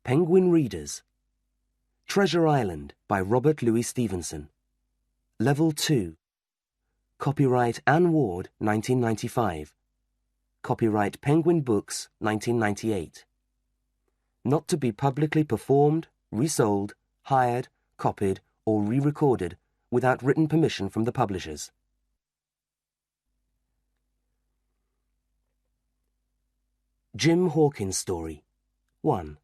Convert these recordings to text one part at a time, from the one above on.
Penguin Readers. Treasure Island by Robert Louis Stevenson. Level 2. Copyright Anne Ward, 1995. Copyright Penguin Books, 1998. Not to be publicly performed, resold, hired, copied, or re-recorded without written permission from the publishers. Jim Hawkins' Story 1.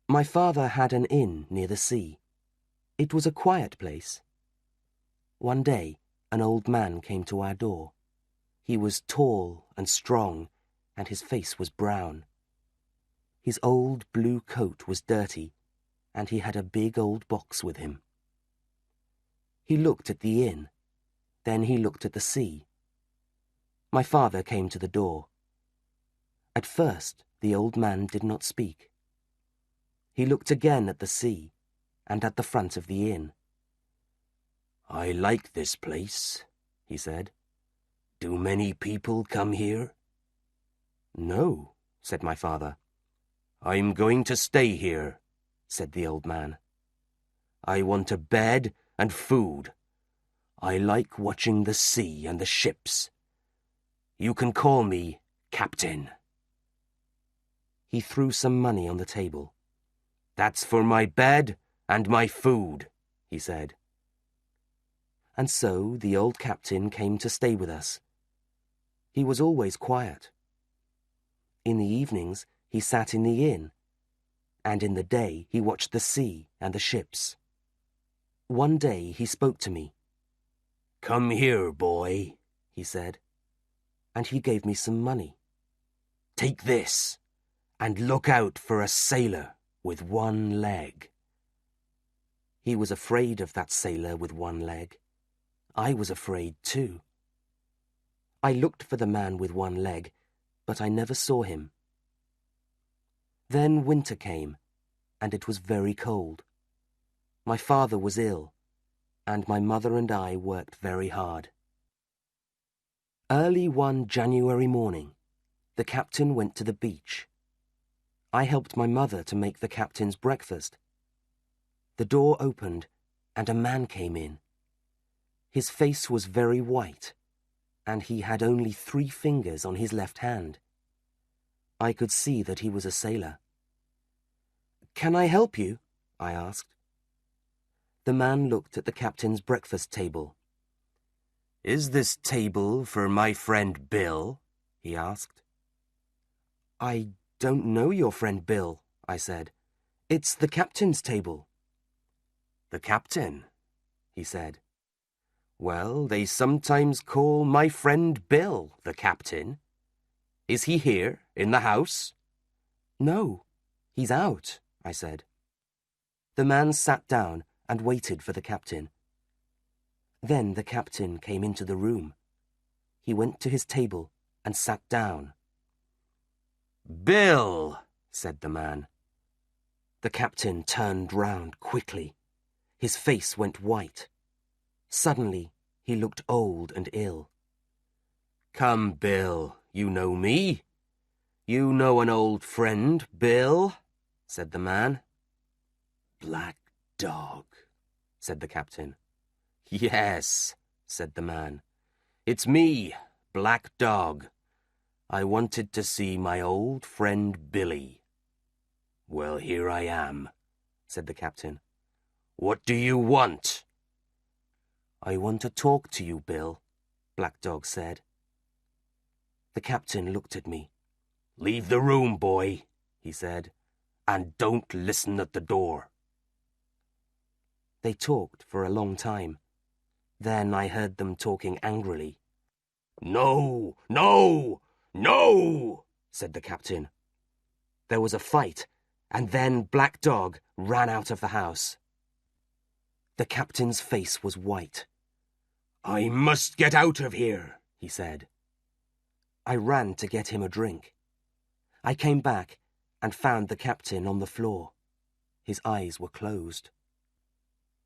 My father had an inn near the sea. It was a quiet place. One day, an old man came to our door. He was tall and strong, and his face was brown. His old blue coat was dirty, and he had a big old box with him. He looked at the inn. Then he looked at the sea. My father came to the door. At first, the old man did not speak. He looked again at the sea and at the front of the inn. "I like this place," he said. "Do many people come here?" "No," said my father. "I'm going to stay here," said the old man. "I want a bed and food. I like watching the sea and the ships. You can call me Captain." He threw some money on the table. "That's for my bed and my food," he said. And so the old captain came to stay with us. He was always quiet. In the evenings, he sat in the inn, and in the day he watched the sea and the ships. One day he spoke to me. "Come here, boy," he said, and he gave me some money. "Take this, and look out for a sailor with one leg." He was afraid of that sailor with one leg. I was afraid too. I looked for the man with one leg, but I never saw him. Then winter came, and it was very cold. My father was ill, and my mother and I worked very hard. Early one January morning, the captain went to the beach. I helped my mother to make the captain's breakfast. The door opened, and a man came in. His face was very white, and he had only 3 fingers on his left hand. I could see that he was a sailor. "Can I help you?" I asked. The man looked at the captain's breakfast table. "Is this table for my friend Bill?" he asked. "I don't know your friend Bill," I said. "It's the captain's table." "The captain?" he said. "Well, they sometimes call my friend Bill the captain. Is he here, in the house?" "No, he's out," I said. The man sat down and waited for the captain. Then the captain came into the room. He went to his table and sat down. "Bill," said the man. The captain turned round quickly. His face went white. Suddenly, he looked old and ill. "Come, Bill, you know me. You know an old friend, Bill," said the man. "Black dog," said the captain. "Yes," said the man. "It's me, Black Dog. I wanted to see my old friend Billy." "Well, here I am," said the captain. "What do you want?" "I want to talk to you, Bill," Black Dog said. The captain looked at me. "Leave the room, boy," he said, "and don't listen at the door." They talked for a long time. Then I heard them talking angrily. "No, no, no," said the captain. There was a fight, and then Black Dog ran out of the house. The captain's face was white. "I must get out of here," he said. I ran to get him a drink. I came back and found the captain on the floor. His eyes were closed.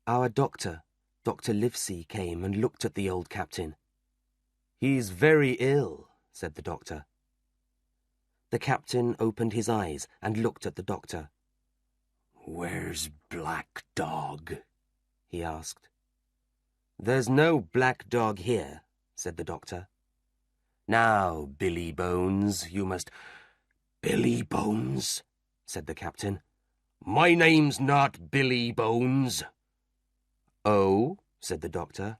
Our doctor, Dr. Livesey, came and looked at the old captain. "He's very ill," said the doctor. The captain opened his eyes and looked at the doctor. "Where's Black Dog?" he asked. "There's no Black Dog here," said the doctor. "Now, Billy Bones, you must—" "Billy Bones?" said the captain. "My name's not Billy Bones." "Oh?" said the doctor.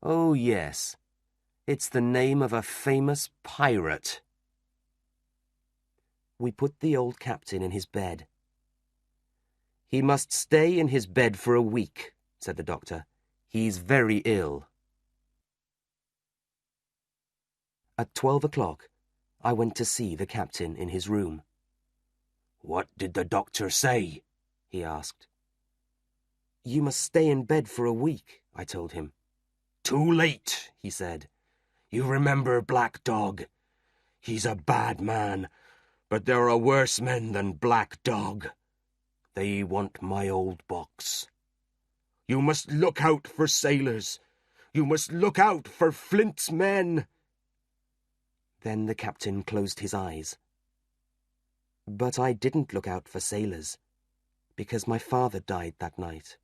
"Oh, yes. It's the name of a famous pirate." We put the old captain in his bed. "He must stay in his bed for a week," said the doctor. "He's very ill." At 12 o'clock, I went to see the captain in his room. "What did the doctor say?" he asked. "You must stay in bed for a week," I told him. "Too late," he said. "You remember Black Dog? He's a bad man, but there are worse men than Black Dog. They want my old box. You must look out for sailors. You must look out for Flint's men." Then the captain closed his eyes. But I didn't look out for sailors, because my father died that night.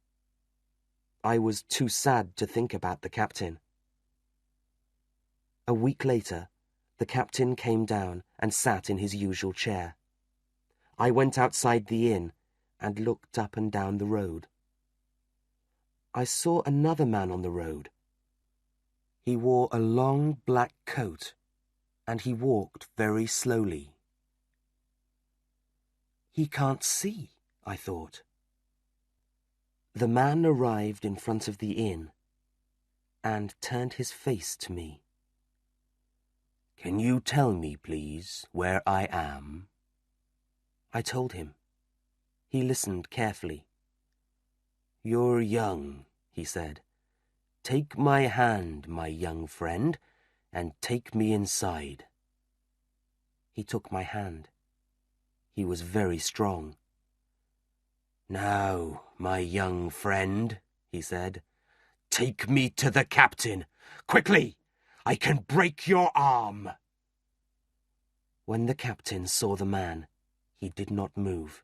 I was too sad to think about the captain. A week later, the captain came down and sat in his usual chair. I went outside the inn and looked up and down the road. I saw another man on the road. He wore a long black coat, and he walked very slowly. "He can't see," I thought. The man arrived in front of the inn and turned his face to me. "Can you tell me, please, where I am?" I told him. He listened carefully. "You're young," he said. "Take my hand, my young friend, and take me inside." He took my hand. He was very strong. "Now, my young friend," he said, "take me to the captain. Quickly! I can break your arm." When the captain saw the man, he did not move.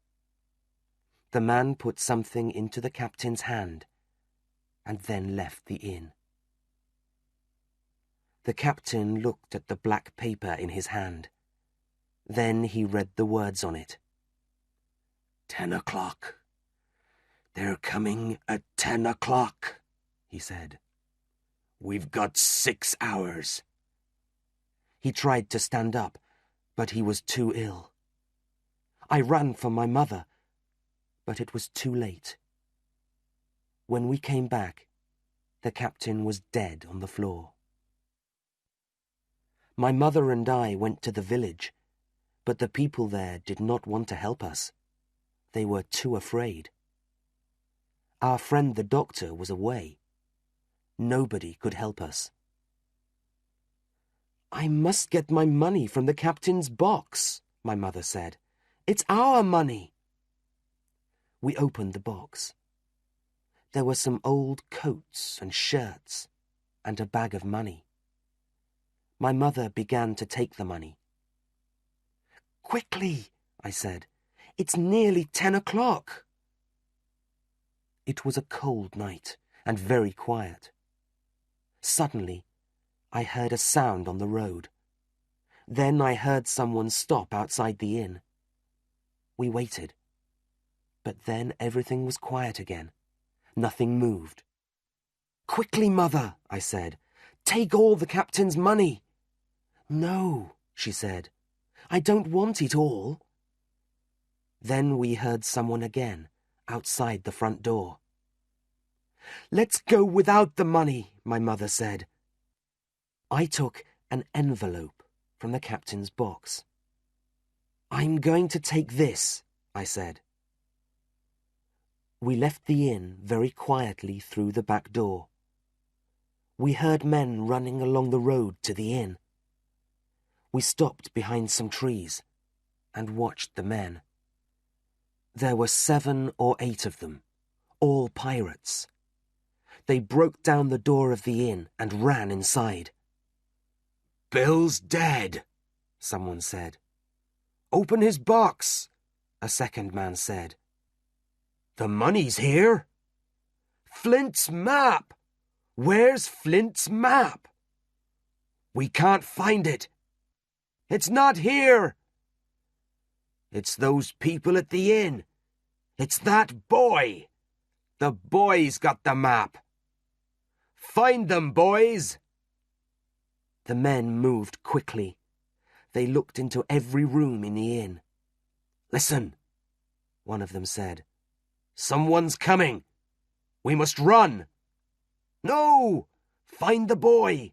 The man put something into the captain's hand and then left the inn. The captain looked at the black paper in his hand. Then he read the words on it. 10 o'clock. They're coming at 10 o'clock, he said. We've got 6 hours. He tried to stand up, but he was too ill. I ran for my mother, but it was too late. When we came back, the captain was dead on the floor. My mother and I went to the village, but the people there did not want to help us. They were too afraid. Our friend the doctor was away. Nobody could help us. "I must get my money from the captain's box," my mother said. "It's our money." We opened the box. There were some old coats and shirts and a bag of money. My mother began to take the money. "Quickly," I said. "It's nearly 10 o'clock." It was a cold night and very quiet. Suddenly, I heard a sound on the road. Then I heard someone stop outside the inn. We waited. But then everything was quiet again. Nothing moved. "Quickly, Mother," I said. "Take all the captain's money." "No," she said. "I don't want it all." Then we heard someone again, outside the front door. "Let's go without the money," my mother said. I took an envelope from the captain's box. "I'm going to take this," I said. We left the inn very quietly through the back door. We heard men running along the road to the inn. We stopped behind some trees and watched the men. There were 7 or 8 of them, all pirates. They broke down the door of the inn and ran inside. "Bill's dead," someone said. Open his box, a second man said. The money's here. Flint's map! Where's Flint's map? We can't find it. It's not here. It's those people at the inn. It's that boy. The boy's got the map. Find them, boys. The men moved quickly. They looked into every room in the inn. Listen, one of them said. Someone's coming. We must run. No! Find the boy.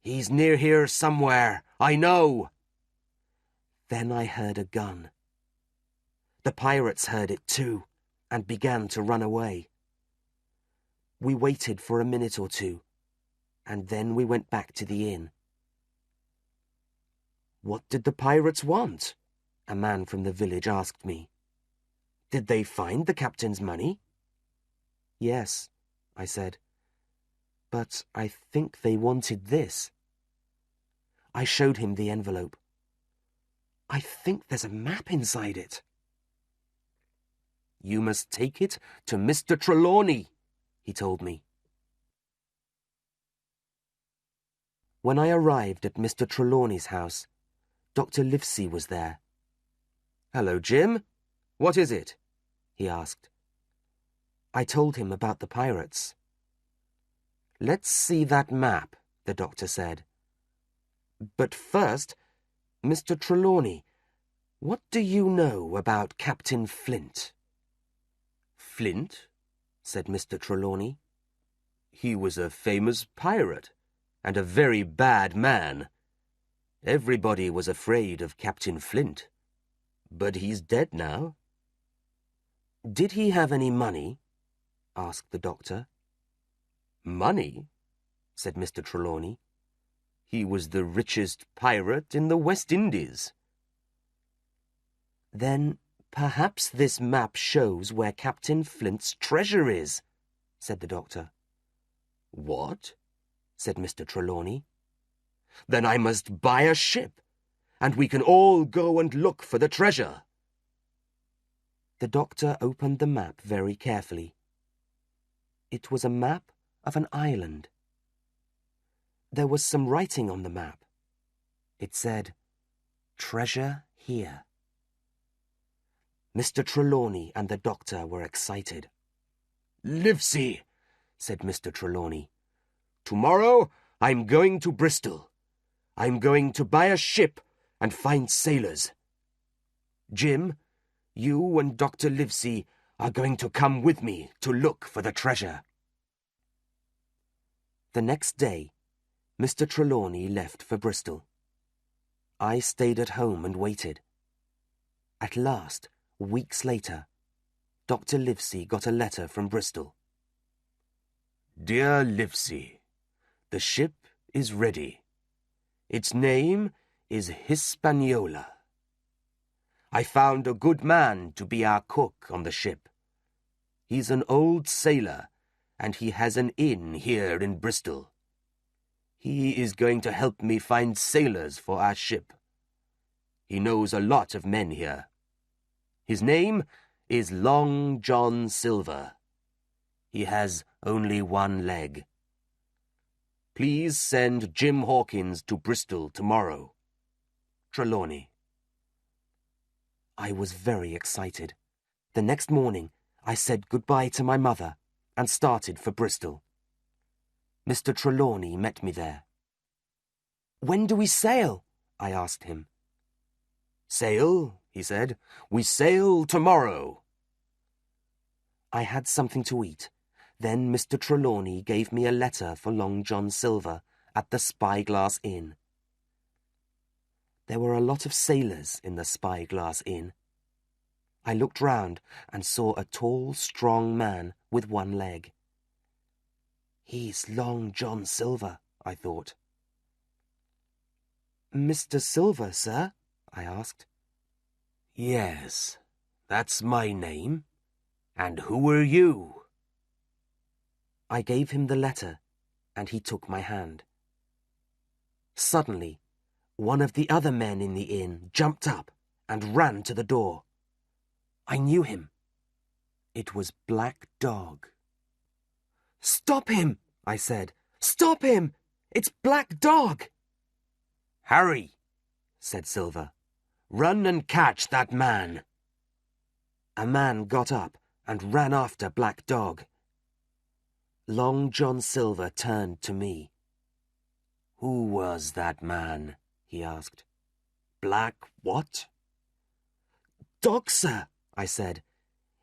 He's near here somewhere, I know. Then I heard a gun. The pirates heard it too, and began to run away. We waited for a minute or two, and then we went back to the inn. What did the pirates want? A man from the village asked me. Did they find the captain's money? Yes, I said. But I think they wanted this. I showed him the envelope. I think there's a map inside it. You must take it to Mr. Trelawney, he told me. When I arrived at Mr. Trelawney's house, Dr. Livesey was there. Hello, Jim. What is it? He asked. I told him about the pirates. Let's see that map, the doctor said. But first, Mr. Trelawney, what do you know about Captain Flint? Flint? Said Mr. Trelawney. He was a famous pirate, and a very bad man. Everybody was afraid of Captain Flint. But he's dead now. Did he have any money? Asked the doctor. Money? Said Mr. Trelawney. He was the richest pirate in the West Indies. Then perhaps this map shows where Captain Flint's treasure is, said the doctor. What? Said Mr. Trelawney. Then I must buy a ship, and we can all go and look for the treasure. The doctor opened the map very carefully. It was a map of an island. There was some writing on the map. It said, "Treasure here." Mr. Trelawney and the doctor were excited. "Livesey," said Mr. Trelawney, "tomorrow I'm going to Bristol. I'm going to buy a ship and find sailors. Jim, you and Dr. Livesey are going to come with me to look for the treasure." The next day, Mr. Trelawney left for Bristol. I stayed at home and waited. At last, weeks later, Dr. Livesey got a letter from Bristol. Dear Livesey, the ship is ready. Its name is Hispaniola. I found a good man to be our cook on the ship. He's an old sailor, and he has an inn here in Bristol. He is going to help me find sailors for our ship. He knows a lot of men here. His name is Long John Silver. He has only one leg. Please send Jim Hawkins to Bristol tomorrow. Trelawney. I was very excited. The next morning, I said goodbye to my mother and started for Bristol. Mr. Trelawney met me there. "When do we sail?" I asked him. "Sail," he said. "We sail tomorrow." I had something to eat. Then Mr. Trelawney gave me a letter for Long John Silver at the Spyglass Inn. There were a lot of sailors in the Spyglass Inn. I looked round and saw a tall, strong man with one leg. He's Long John Silver, I thought. "Mr. Silver, sir?" I asked. "Yes, that's my name. And who are you?" I gave him the letter, and he took my hand. Suddenly, one of the other men in the inn jumped up and ran to the door. I knew him. It was Black Dog. "Stop him!" I said. "Stop him! It's Black Dog!" "Harry," said Silver, "run and catch that man." A man got up and ran after Black Dog. Long John Silver turned to me. "Who was that man?" he asked. "Black what?" "Dog, sir," I said.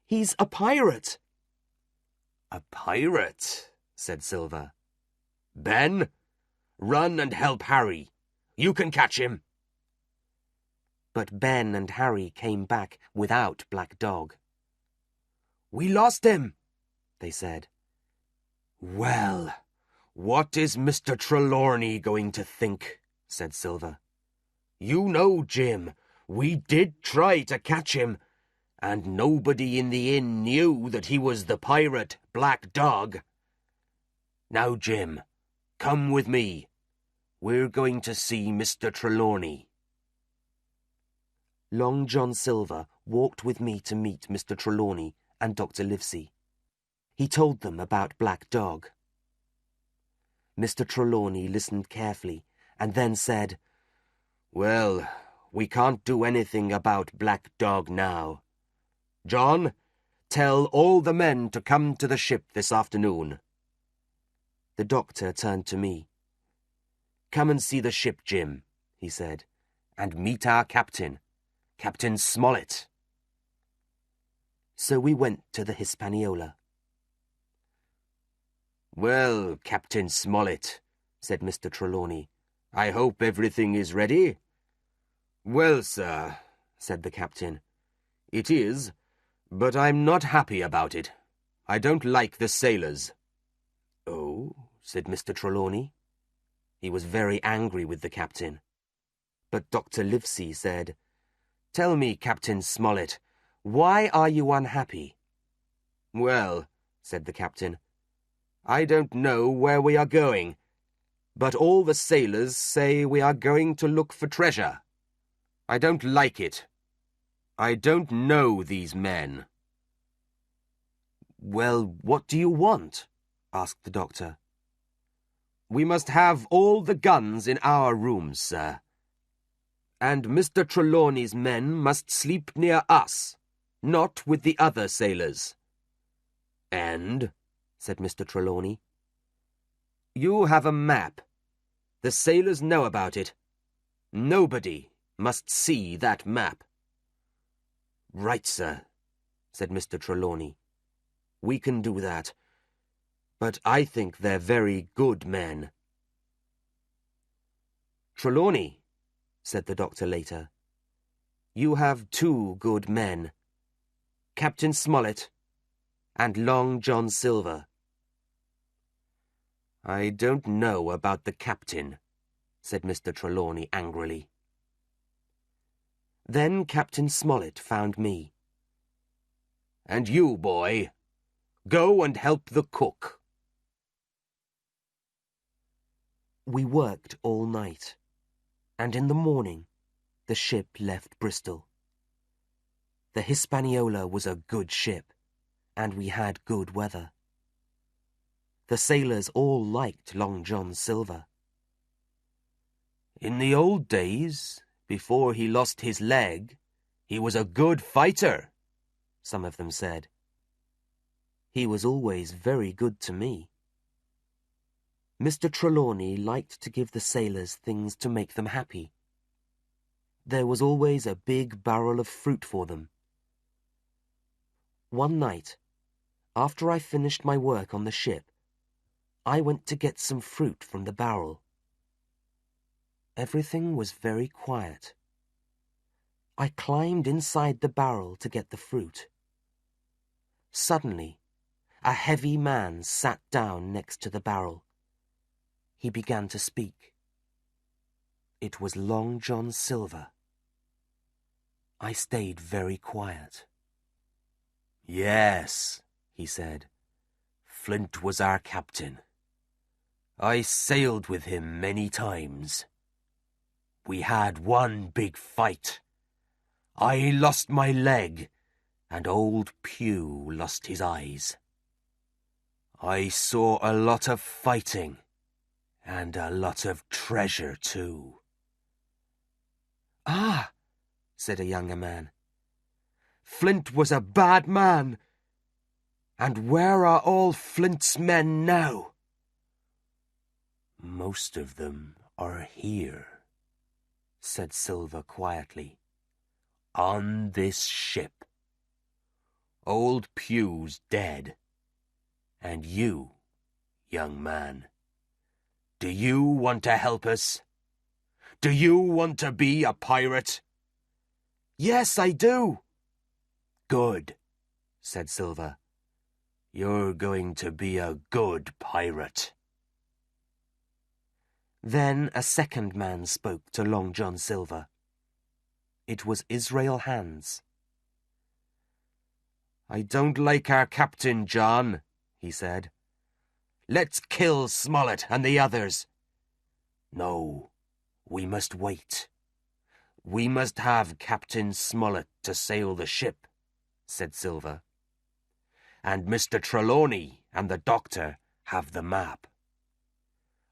"He's a pirate." "A pirate?" said Silver. "Ben, run and help Harry. You can catch him." But Ben and Harry came back without Black Dog. "We lost him," they said. "Well, what is Mr. Trelawney going to think?" said Silver. "You know, Jim, we did try to catch him, and nobody in the inn knew that he was the pirate Black Dog. Now, Jim, come with me. We're going to see Mr. Trelawney." Long John Silver walked with me to meet Mr. Trelawney and Dr. Livesey. He told them about Black Dog. Mr. Trelawney listened carefully and then said, "Well, we can't do anything about Black Dog now. John, tell all the men to come to the ship this afternoon." The doctor turned to me. "Come and see the ship, Jim," he said, "and meet our captain, Captain Smollett." So we went to the Hispaniola. "Well, Captain Smollett," said Mr. Trelawney, "I hope everything is ready?" "Well, sir," said the captain, "it is, but I'm not happy about it. I don't like the sailors." "Oh," said Mr. Trelawney. He was very angry with the captain. But Dr. Livesey said, "Tell me, Captain Smollett, why are you unhappy?" "Well," said the captain, "I don't know where we are going, but all the sailors say we are going to look for treasure. I don't like it. I don't know these men." "Well, what do you want?" asked the doctor. "We must have all the guns in our rooms, sir. And Mr. Trelawney's men must sleep near us, not with the other sailors." "And?" said Mr. Trelawney. "You have a map. The sailors know about it. Nobody must see that map." "Right, sir," said Mr. Trelawney. "We can do that. But I think they're very good men." "Trelawney," said the doctor later, "you have two good men, Captain Smollett and Long John Silver." "I don't know about the captain," said Mr. Trelawney angrily. Then Captain Smollett found me. "And you, boy, go and help the cook." We worked all night, and in the morning the ship left Bristol. The Hispaniola was a good ship, and we had good weather. The sailors all liked Long John Silver. "In the old days, before he lost his leg, he was a good fighter," some of them said. "He was always very good to me." Mr. Trelawney liked to give the sailors things to make them happy. There was always a big barrel of fruit for them. One night, after I finished my work on the ship, I went to get some fruit from the barrel. Everything was very quiet. I climbed inside the barrel to get the fruit. Suddenly, a heavy man sat down next to the barrel. He began to speak. It was Long John Silver. I stayed very quiet. "Yes," he said, "Flint was our captain. I sailed with him many times. We had one big fight. I lost my leg, and old Pew lost his eyes. I saw a lot of fighting, and a lot of treasure too." "Ah," said a younger man, "Flint was a bad man. And where are all Flint's men now?" "Most of them are here," said Silver quietly, "on this ship. Old Pew's dead. And you, young man, do you want to help us? Do you want to be a pirate?" "Yes, I do." "Good," said Silver. "You're going to be a good pirate." Then a second man spoke to Long John Silver. It was Israel Hands. "I don't like our captain, John," he said. "Let's kill Smollett and the others." "No, we must wait. We must have Captain Smollett to sail the ship," said Silver. "And Mr. Trelawney and the doctor have the map.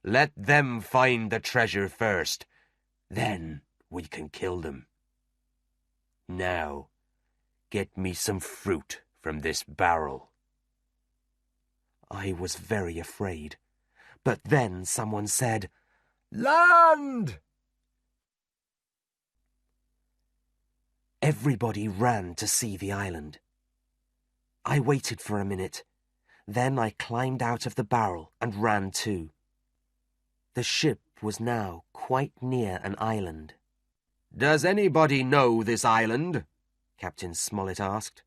Let them find the treasure first, then we can kill them. Now, get me some fruit from this barrel." I was very afraid, but then someone said, "Land!" Everybody ran to see the island. I waited for a minute. Then I climbed out of the barrel and ran too. The ship was now quite near an island. "Does anybody know this island?" Captain Smollett asked.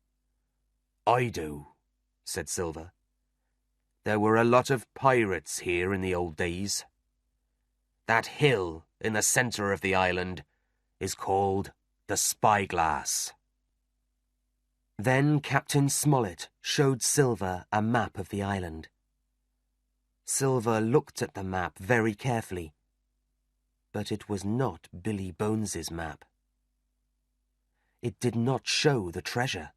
"I do," said Silver. "There were a lot of pirates here in the old days. That hill in the center of the island is called the Spyglass." Then Captain Smollett showed Silver a map of the island. Silver looked at the map very carefully, but it was not Billy Bones's map. It did not show the treasure.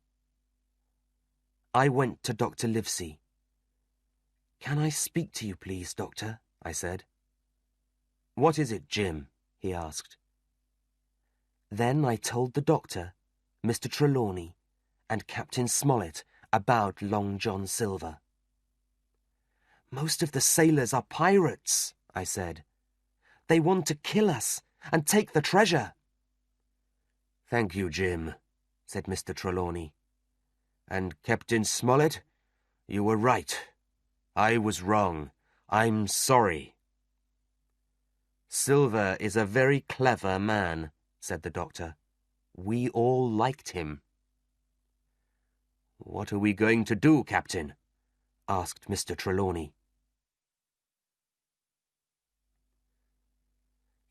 I went to Dr. Livesey. "Can I speak to you, please, Doctor?" I said. "What is it, Jim?" he asked. Then I told the doctor, Mr. Trelawney, and Captain Smollett about Long John Silver. "Most of the sailors are pirates," I said. "They want to kill us and take the treasure." "Thank you, Jim," said Mr. Trelawney. "And Captain Smollett, you were right. I was wrong. I'm sorry." "Silver is a very clever man," said the doctor. "We all liked him." "What are we going to do, Captain?" asked Mr. Trelawney.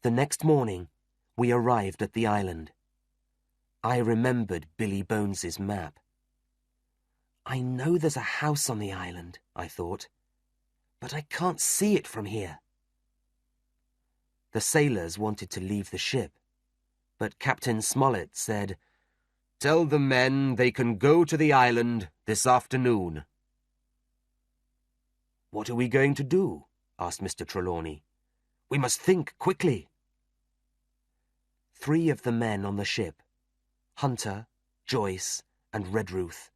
The next morning, we arrived at the island. I remembered Billy Bones's map. "I know there's a house on the island," I thought, "but I can't see it from here." The sailors wanted to leave the ship, but Captain Smollett said, "Tell the men they can go to the island this afternoon." "What are we going to do?" asked Mr. Trelawney. "We must think quickly." 3 of the men on the ship, Hunter, Joyce, and Redruth,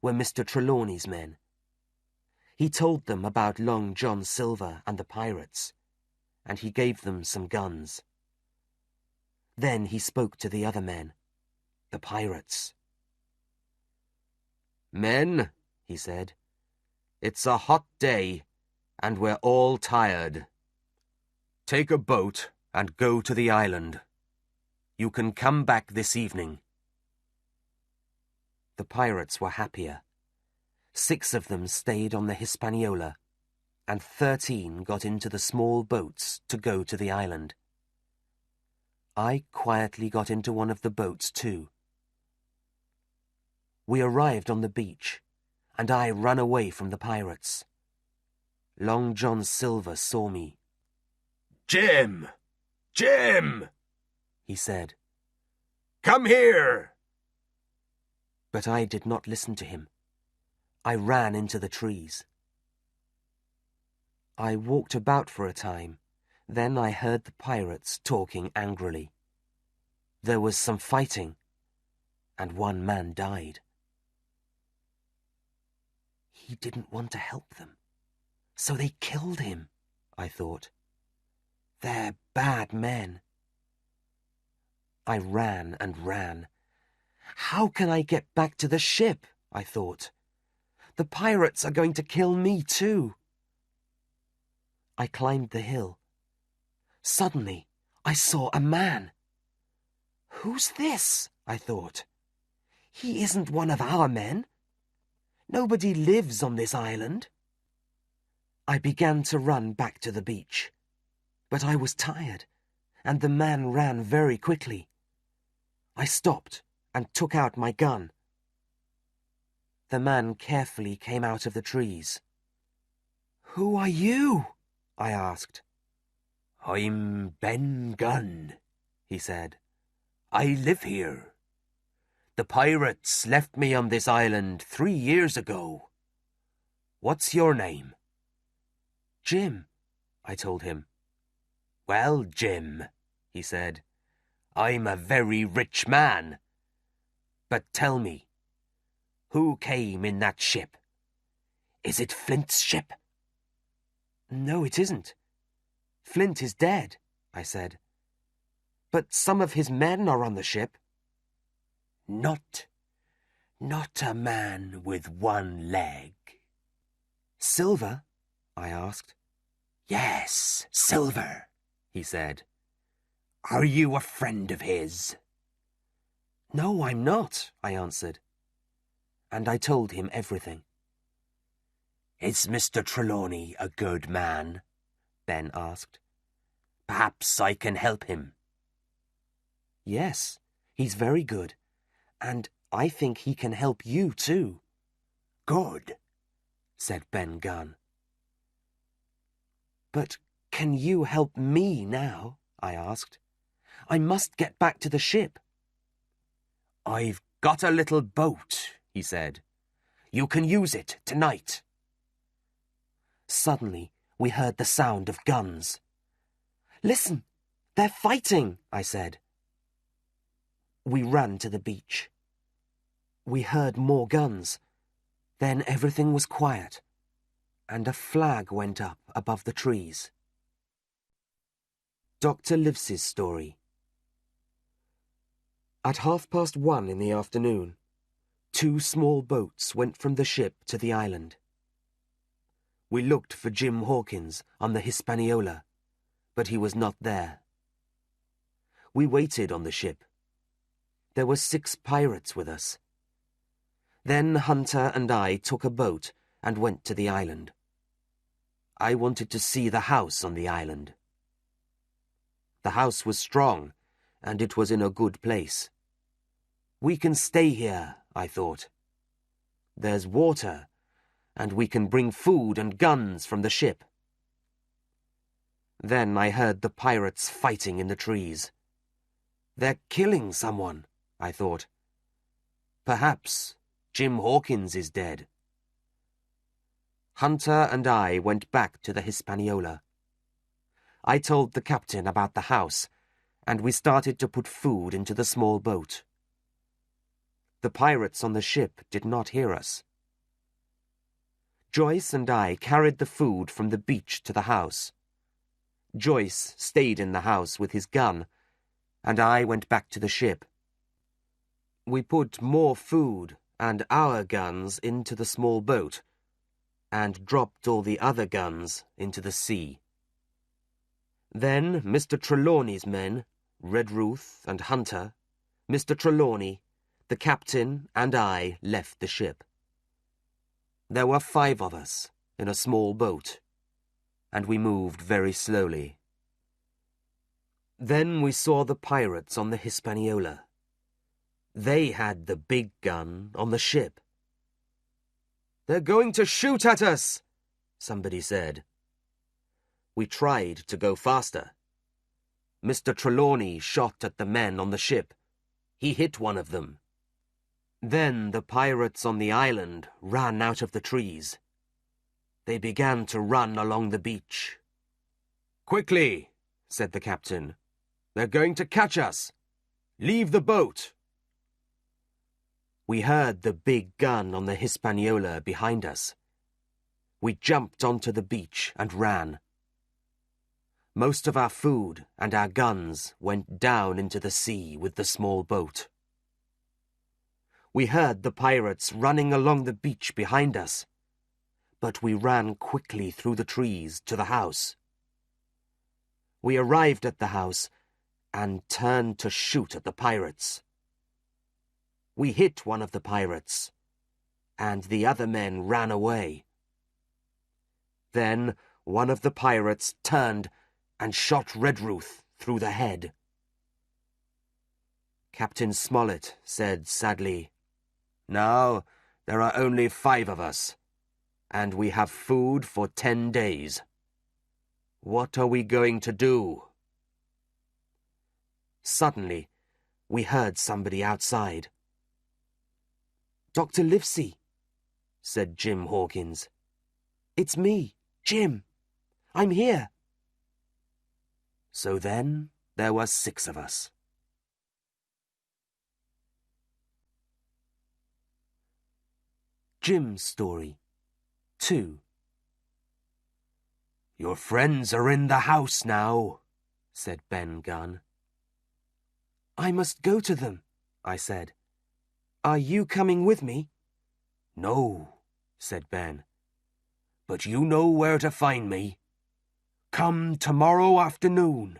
were Mr. Trelawney's men. He told them about Long John Silver and the pirates, and he gave them some guns. Then he spoke to the other men, the pirates. "Men," he said, "it's a hot day, and we're all tired. Take a boat and go to the island. You can come back this evening." The pirates were happier. 6 of them stayed on the Hispaniola, and 13 got into the small boats to go to the island. I quietly got into one of the boats too. We arrived on the beach, and I ran away from the pirates. Long John Silver saw me. "Jim! Jim!" he said. "Come here! But I did not listen to him. I ran into the trees. I walked about for a time. Then I heard the pirates talking angrily. There was some fighting, and one man died. He didn't want to help them, so they killed him, I thought. They're bad men. I ran and ran. How can I get back to the ship? I thought. The pirates are going to kill me too. I climbed the hill. Suddenly, I saw a man. Who's this? I thought. He isn't one of our men. Nobody lives on this island. I began to run back to the beach, but I was tired, and the man ran very quickly. I stopped and took out my gun. The man carefully came out of the trees. "Who are you?" I asked. "I'm Ben Gunn," he said. "I live here. The pirates left me on this island 3 years ago. What's your name?" "Jim," I told him. "Well, Jim," he said, "I'm a very rich man. But tell me, who came in that ship? Is it Flint's ship?" "No, it isn't. Flint is dead," I said. "But some of his men are on the ship." Not a man with one leg." "Silver?" I asked. "Yes, Silver," he said. "Are you a friend of his?" "No, I'm not," I answered. And I told him everything. "Is Mr. Trelawney a good man?" Ben asked. "Perhaps I can help him." "Yes, he's very good, and I think he can help you too." "Good," said Ben Gunn. "But can you help me now?" I asked. "I must get back to the ship." "I've got a little boat," he said. "You can use it tonight." Suddenly, we heard the sound of guns. "Listen, they're fighting," I said. We ran to the beach. We heard more guns. Then everything was quiet, and a flag went up above the trees. Dr. Livesey's story. At 1:30 in the afternoon, 2 small boats went from the ship to the island. We looked for Jim Hawkins on the Hispaniola, but he was not there. We waited on the ship. There were 6 pirates with us. Then Hunter and I took a boat and went to the island. I wanted to see the house on the island. The house was strong, and it was in a good place. We can stay here, I thought. There's water, and we can bring food and guns from the ship. Then I heard the pirates fighting in the trees. They're killing someone, I thought. Perhaps Jim Hawkins is dead. Hunter and I went back to the Hispaniola. I told the captain about the house, and we started to put food into the small boat. The pirates on the ship did not hear us. Joyce and I carried the food from the beach to the house. Joyce stayed in the house with his gun, and I went back to the ship. We put more food and our guns into the small boat, and dropped all the other guns into the sea. Then Mr. Trelawney's men, Red Ruth and Hunter, Mr. Trelawney, the captain, and I left the ship. There were 5 of us in a small boat, and we moved very slowly. Then we saw the pirates on the Hispaniola. They had the big gun on the ship. "They're going to shoot at us," somebody said. We tried to go faster. Mr. Trelawney shot at the men on the ship. He hit one of them. Then the pirates on the island ran out of the trees. They began to run along the beach. "Quickly," said the captain. "They're going to catch us. Leave the boat." We heard the big gun on the Hispaniola behind us. We jumped onto the beach and ran. Most of our food and our guns went down into the sea with the small boat. We heard the pirates running along the beach behind us, but we ran quickly through the trees to the house. We arrived at the house and turned to shoot at the pirates. We hit one of the pirates, and the other men ran away. Then one of the pirates turned and shot Redruth through the head. Captain Smollett said sadly, "Now there are only 5 of us, and we have food for 10 days. What are we going to do?" Suddenly, we heard somebody outside. "Dr. Livesey," said Jim Hawkins. "It's me, Jim. I'm here." So then there were 6 of us. Jim's Story 2. "Your friends are in the house now," said Ben Gunn. "I must go to them," I said. "Are you coming with me?" "No," said Ben. "But you know where to find me. Come tomorrow afternoon."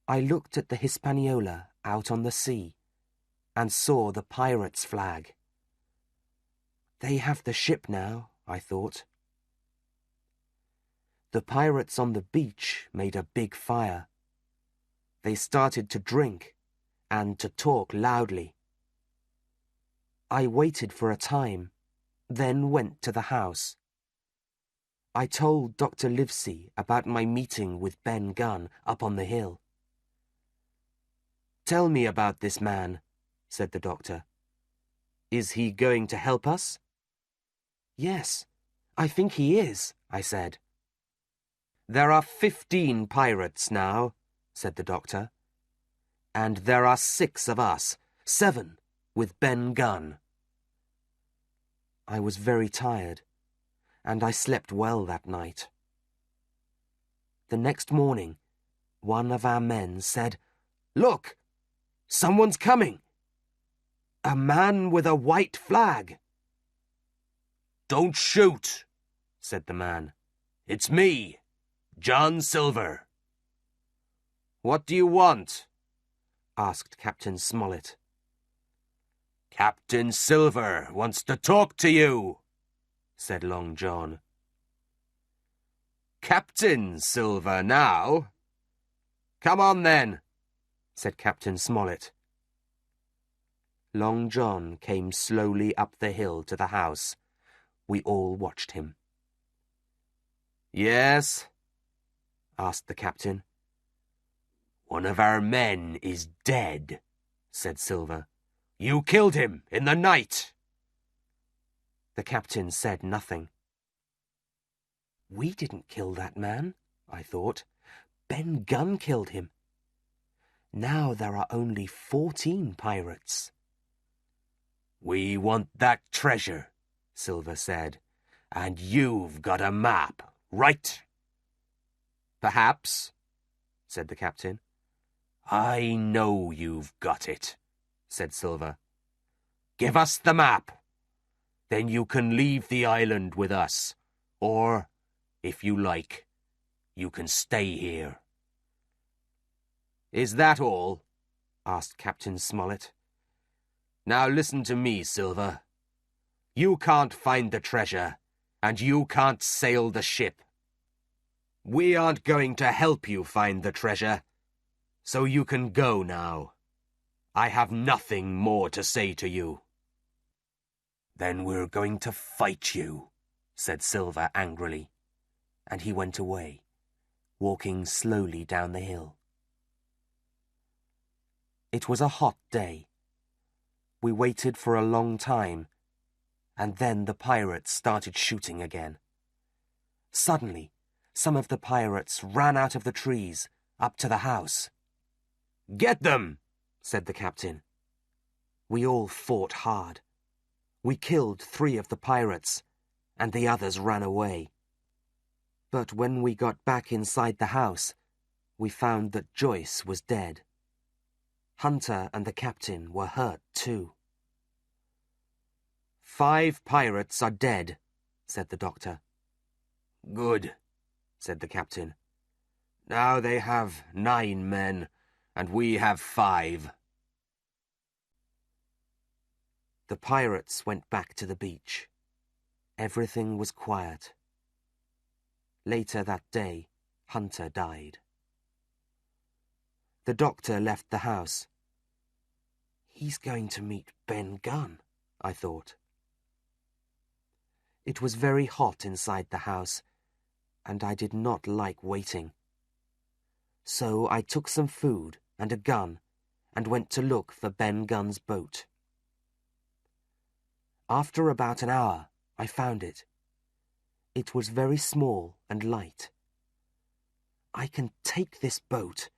I looked at the Hispaniola out on the sea and saw the pirates' flag. They have the ship now, I thought. The pirates on the beach made a big fire. They started to drink and to talk loudly. I waited for a time, then went to the house. I told Dr. Livesey about my meeting with Ben Gunn up on the hill. "Tell me about this man," said the doctor. "Is he going to help us?" "Yes, I think he is," I said. "There are 15 pirates now," said the doctor. "And there are 6 of us, 7 with Ben Gunn." I was very tired, and I slept well that night. The next morning, one of our men said, "Look! Someone's coming! A man with a white flag!" "Don't shoot," said the man. "It's me, John Silver." "What do you want?" asked Captain Smollett. "Captain Silver wants to talk to you," said Long John. "Captain Silver now? Come on then," said Captain Smollett. Long John came slowly up the hill to the house. We all watched him. "Yes?" asked the captain. "One of our men is dead," said Silver. "You killed him in the night." The captain said nothing. "We didn't kill that man," I thought. "Ben Gunn killed him. Now there are only 14 pirates." "We want that treasure," Silver said, "and you've got a map, right?" "Perhaps," said the captain. "I know you've got it," said Silver. "Give us the map. Then you can leave the island with us, or, if you like, you can stay here." "Is that all?" asked Captain Smollett. "Now listen to me, Silver. You can't find the treasure, and you can't sail the ship. We aren't going to help you find the treasure, so you can go now. I have nothing more to say to you." "Then we're going to fight you," said Silver angrily, and he went away, walking slowly down the hill. It was a hot day. We waited for a long time, and then the pirates started shooting again. Suddenly, some of the pirates ran out of the trees, up to the house. "Get them!" said the captain. We all fought hard. We killed 3 of the pirates, and the others ran away. But when we got back inside the house, we found that Joyce was dead. Hunter and the captain were hurt too. "5 pirates are dead," said the doctor. "Good," said the captain. "Now they have 9 men, and we have 5. The pirates went back to the beach. Everything was quiet. Later that day, Hunter died. The doctor left the house. He's going to meet Ben Gunn, I thought. It was very hot inside the house, and I did not like waiting. So I took some food and a gun and went to look for Ben Gunn's boat. After about an hour, I found it. It was very small and light. I can take this boat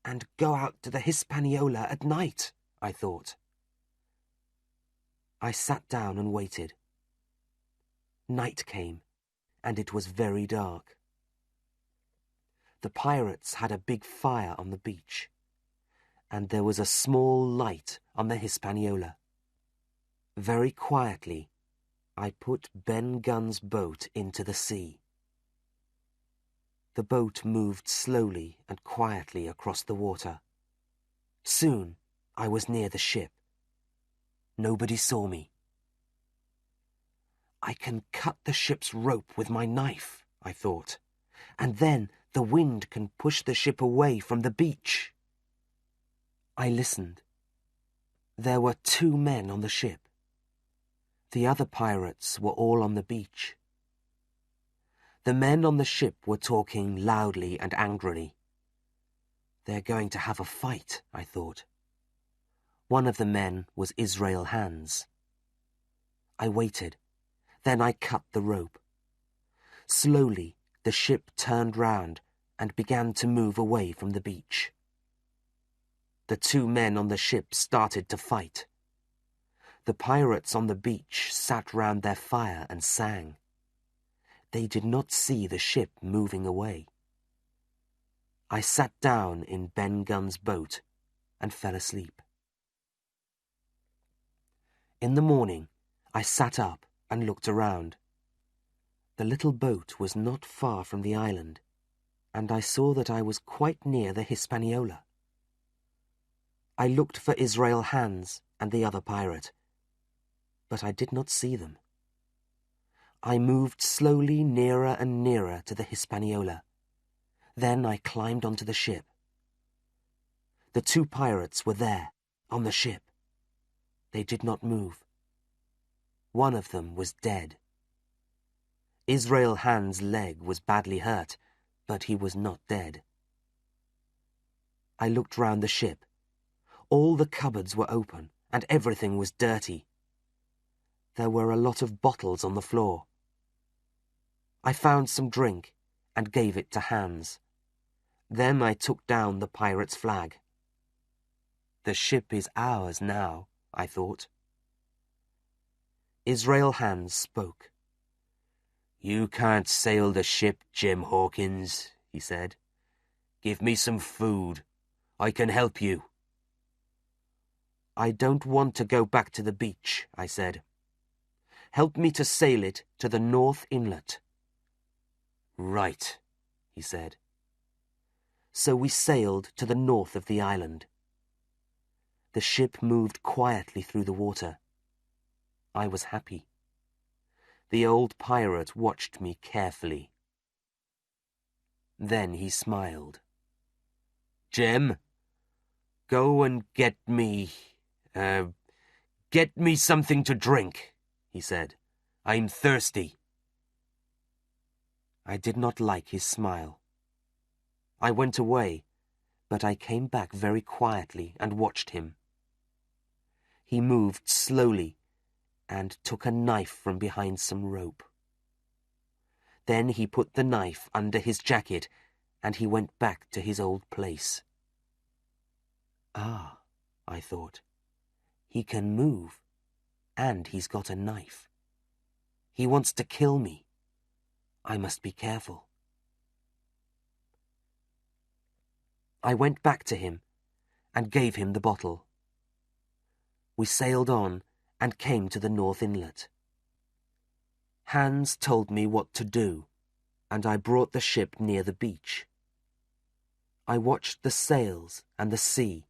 and go out to the Hispaniola at night, I thought. I sat down and waited. Night came, and it was very dark. The pirates had a big fire on the beach, and there was a small light on the Hispaniola. Very quietly, I put Ben Gunn's boat into the sea. The boat moved slowly and quietly across the water. Soon, I was near the ship. Nobody saw me. I can cut the ship's rope with my knife, I thought, and then the wind can push the ship away from the beach. I listened. There were 2 men on the ship. The other pirates were all on the beach. The men on the ship were talking loudly and angrily. They're going to have a fight, I thought. One of the men was Israel Hands. I waited. Then I cut the rope. Slowly, the ship turned round and began to move away from the beach. The 2 men on the ship started to fight. The pirates on the beach sat round their fire and sang. They did not see the ship moving away. I sat down in Ben Gunn's boat and fell asleep. In the morning, I sat up and looked around. The little boat was not far from the island, and I saw that I was quite near the Hispaniola. I looked for Israel Hands and the other pirate, but I did not see them. I moved slowly nearer and nearer to the Hispaniola. Then I climbed onto the ship. The 2 pirates were there, on the ship. They did not move. One of them was dead. Israel Hands' leg was badly hurt, but he was not dead. I looked round the ship. All the cupboards were open, and everything was dirty. There were a lot of bottles on the floor. I found some drink and gave it to Hands. Then I took down the pirate's flag. The ship is ours now, I thought. Israel Hands spoke. "You can't sail the ship, Jim Hawkins," he said. "Give me some food. I can help you." "I don't want to go back to the beach," I said. "Help me to sail it to the North Inlet." "Right," he said. So we sailed to the north of the island. The ship moved quietly through the water. I was happy. The old pirate watched me carefully. Then he smiled. "Jim, go and get me something to drink," he said. "I'm thirsty." I did not like his smile. I went away, but I came back very quietly and watched him. He moved slowly and took a knife from behind some rope. Then he put the knife under his jacket and he went back to his old place. Ah, I thought, he can move and he's got a knife. He wants to kill me. I must be careful. I went back to him and gave him the bottle. We sailed on and came to the North Inlet. Hans told me what to do, and I brought the ship near the beach. I watched the sails and the sea,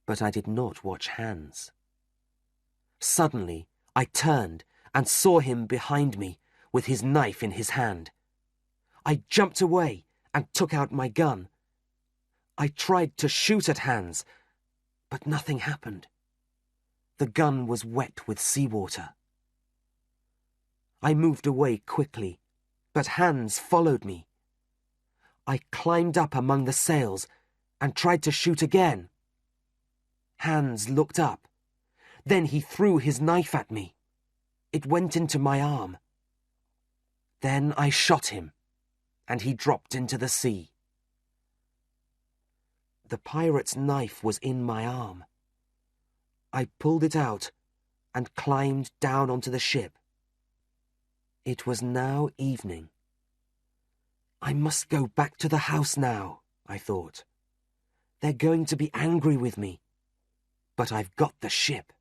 but I did not watch Hans. Suddenly, I turned and saw him behind me with his knife in his hand. I jumped away and took out my gun. I tried to shoot at Hans, but nothing happened. The gun was wet with seawater. I moved away quickly, but Hans followed me. I climbed up among the sails and tried to shoot again. Hans looked up. Then he threw his knife at me. It went into my arm. Then I shot him, and he dropped into the sea. The pirate's knife was in my arm. I pulled it out and climbed down onto the ship. It was now evening. I must go back to the house now, I thought. They're going to be angry with me, but I've got the ship.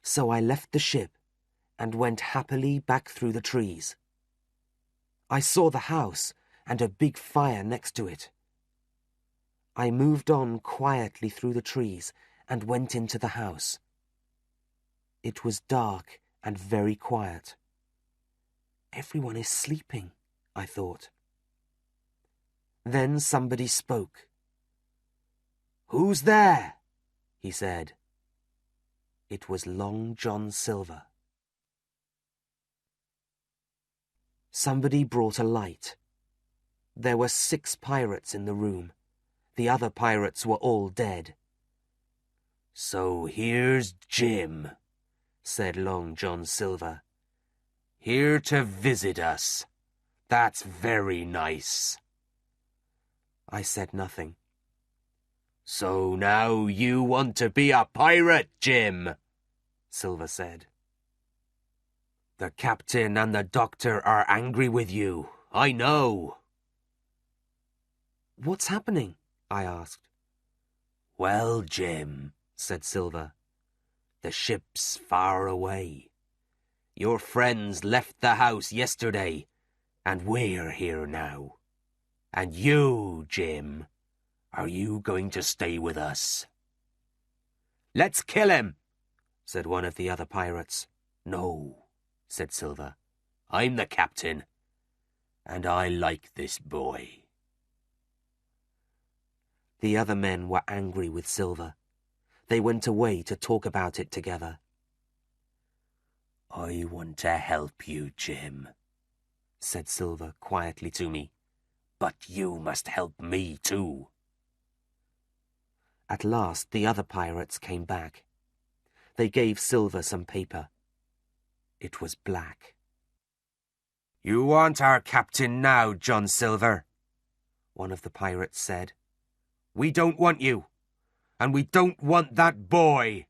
So I left the ship and went happily back through the trees. I saw the house and a big fire next to it. I moved on quietly through the trees and went into the house. It was dark and very quiet. Everyone is sleeping, I thought. Then somebody spoke. "Who's there?" he said. It was Long John Silver. Somebody brought a light. There were 6 pirates in the room. The other pirates were all dead. "So here's Jim," said Long John Silver. "Here to visit us. That's very nice." I said nothing. "So now you want to be a pirate, Jim," Silver said. "The captain and the doctor are angry with you, I know." "What's happening?" I asked. "Well, Jim," said Silver, "the ship's far away. Your friends left the house yesterday, and we're here now. And you, Jim, are you going to stay with us?" "Let's kill him," said one of the other pirates. "No," said Silver. "I'm the captain, and I like this boy." The other men were angry with Silver. They went away to talk about it together. "I want to help you, Jim," said Silver quietly to me. "But you must help me too." At last the other pirates came back. They gave Silver some paper. It was black. "You want our captain now, John Silver," one of the pirates said. "We don't want you, and we don't want that boy."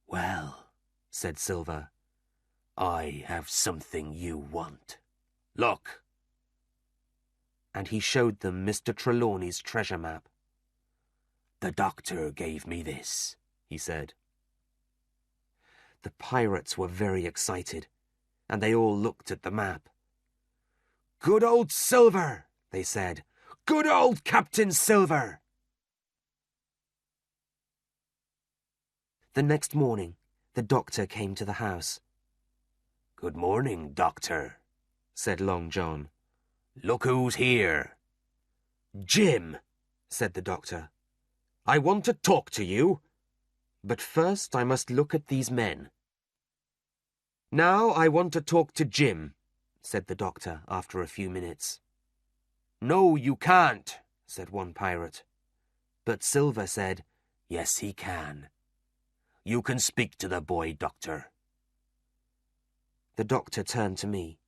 "Well," said Silver, "I have something you want. Look." And he showed them Mr. Trelawney's treasure map. "The doctor gave me this," he said. The pirates were very excited, and they all looked at the map. "Good old Silver," they said. "Good old Captain Silver." The next morning, the doctor came to the house. "Good morning, doctor," said Long John. "Look who's here." "Jim," said the doctor, "I want to talk to you, but first I must look at these men." "Now I want to talk to Jim," said the doctor after a few minutes. "No, you can't," said one pirate. But Silver said, Yes, he can. You can speak to the boy, Doctor. The doctor turned to me.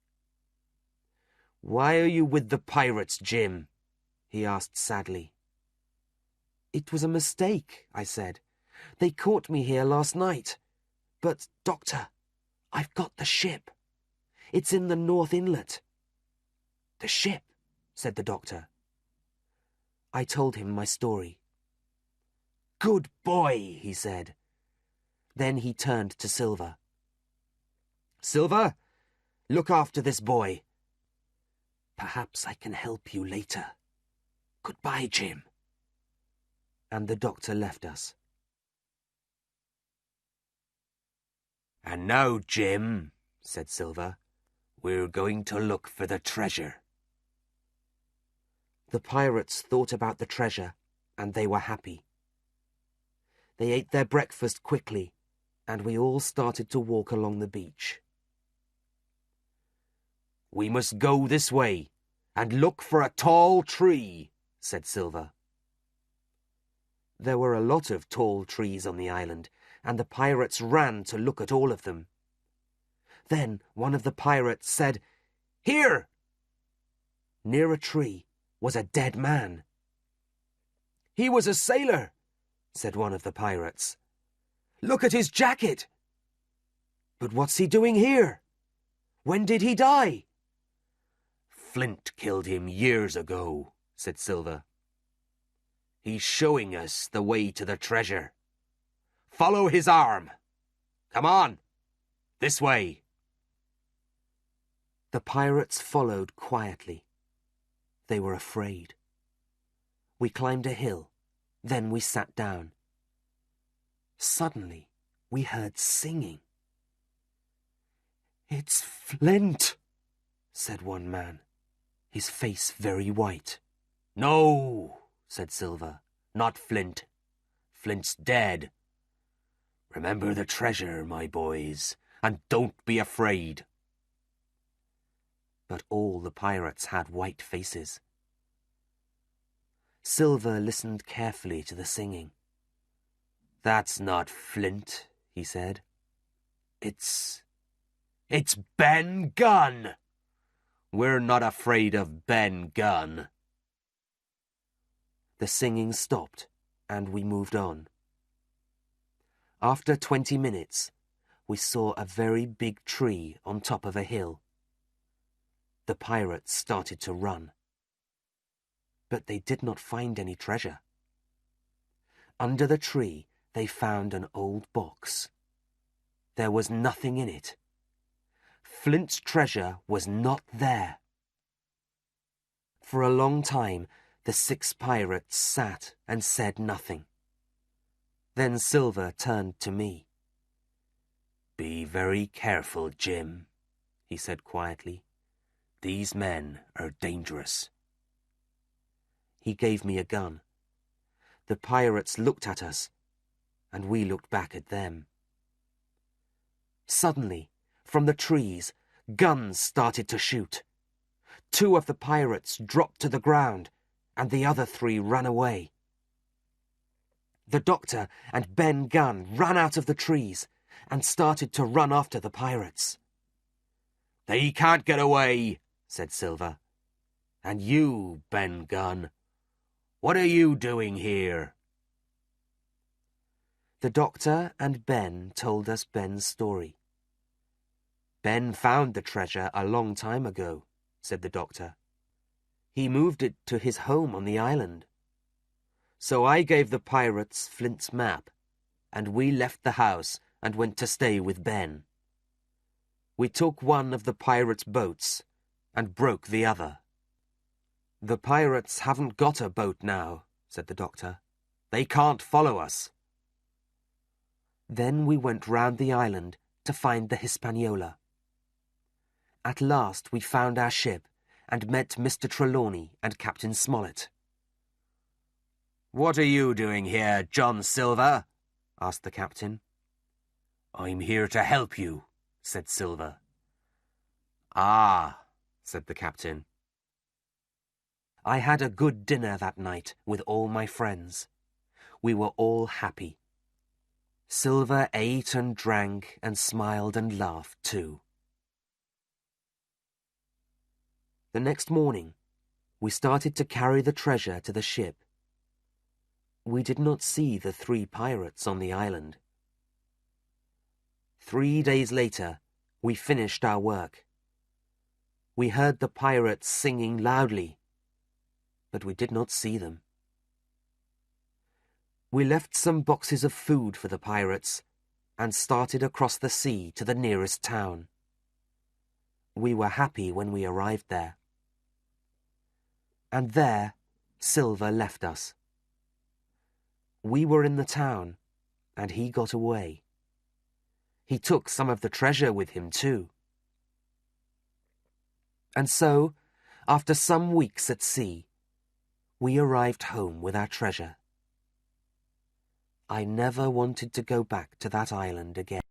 Why are you with the pirates, Jim? He asked sadly. It was a mistake, I said. They caught me here last night. But, Doctor, I've got the ship. It's in the North Inlet. The ship, said the doctor. I told him my story. Good boy, he said. Then he turned to Silver. Silver, look after this boy. Perhaps I can help you later. Goodbye, Jim. And the doctor left us. And now, Jim, said Silver, we're going to look for the treasure. The pirates thought about the treasure, and they were happy. They ate their breakfast quickly, and we all started to walk along the beach. We must go this way, and look for a tall tree, said Silver. There were a lot of tall trees on the island, and the pirates ran to look at all of them. Then one of the pirates said, Here! Near a tree was a dead man. He was a sailor, said one of the pirates. Look at his jacket. But what's he doing here? When did he die? Flint killed him years ago, said Silver. He's showing us the way to the treasure. Follow his arm. Come on, this way. The pirates followed quietly. They were afraid. We climbed a hill, then we sat down. Suddenly, we heard singing. It's Flint, said one man, his face very white. No, said Silver, not Flint. Flint's dead. Remember the treasure, my boys, and don't be afraid. But all the pirates had white faces. Silver listened carefully to the singing. That's not Flint, he said. It's Ben Gunn. We're not afraid of Ben Gunn. The singing stopped, and we moved on. After 20 minutes, we saw a very big tree on top of a hill. The pirates started to run. But they did not find any treasure. Under the tree, they found an old box. There was nothing in it. Flint's treasure was not there. For a long time, the 6 pirates sat and said nothing. Then Silver turned to me. Be very careful, Jim, he said quietly. These men are dangerous. He gave me a gun. The pirates looked at us, and we looked back at them. Suddenly, from the trees, guns started to shoot. 2 of the pirates dropped to the ground, and the other 3 ran away. The doctor and Ben Gunn ran out of the trees and started to run after the pirates. They can't get away, said Silver. And you, Ben Gunn, what are you doing here? The doctor and Ben told us Ben's story. Ben found the treasure a long time ago, said the doctor. He moved it to his home on the island. So I gave the pirates Flint's map, and we left the house and went to stay with Ben. We took one of the pirates' boats and broke the other. The pirates haven't got a boat now, said the doctor. They can't follow us. Then we went round the island to find the Hispaniola. At last we found our ship and met Mr. Trelawney and Captain Smollett. What are you doing here, John Silver? Asked the captain. I'm here to help you, said Silver. Ah, said the captain. I had a good dinner that night with all my friends. we were all happy. Silver ate and drank and smiled and laughed too. The next morning, we started to carry the treasure to the ship. We did not see the 3 pirates on the island. 3 days later, we finished our work. We heard the pirates singing loudly, but we did not see them. We left some boxes of food for the pirates and started across the sea to the nearest town. We were happy when we arrived there. And there, Silver left us. We were in the town, and he got away. He took some of the treasure with him too. And so, after some weeks at sea, we arrived home with our treasure. I never wanted to go back to that island again.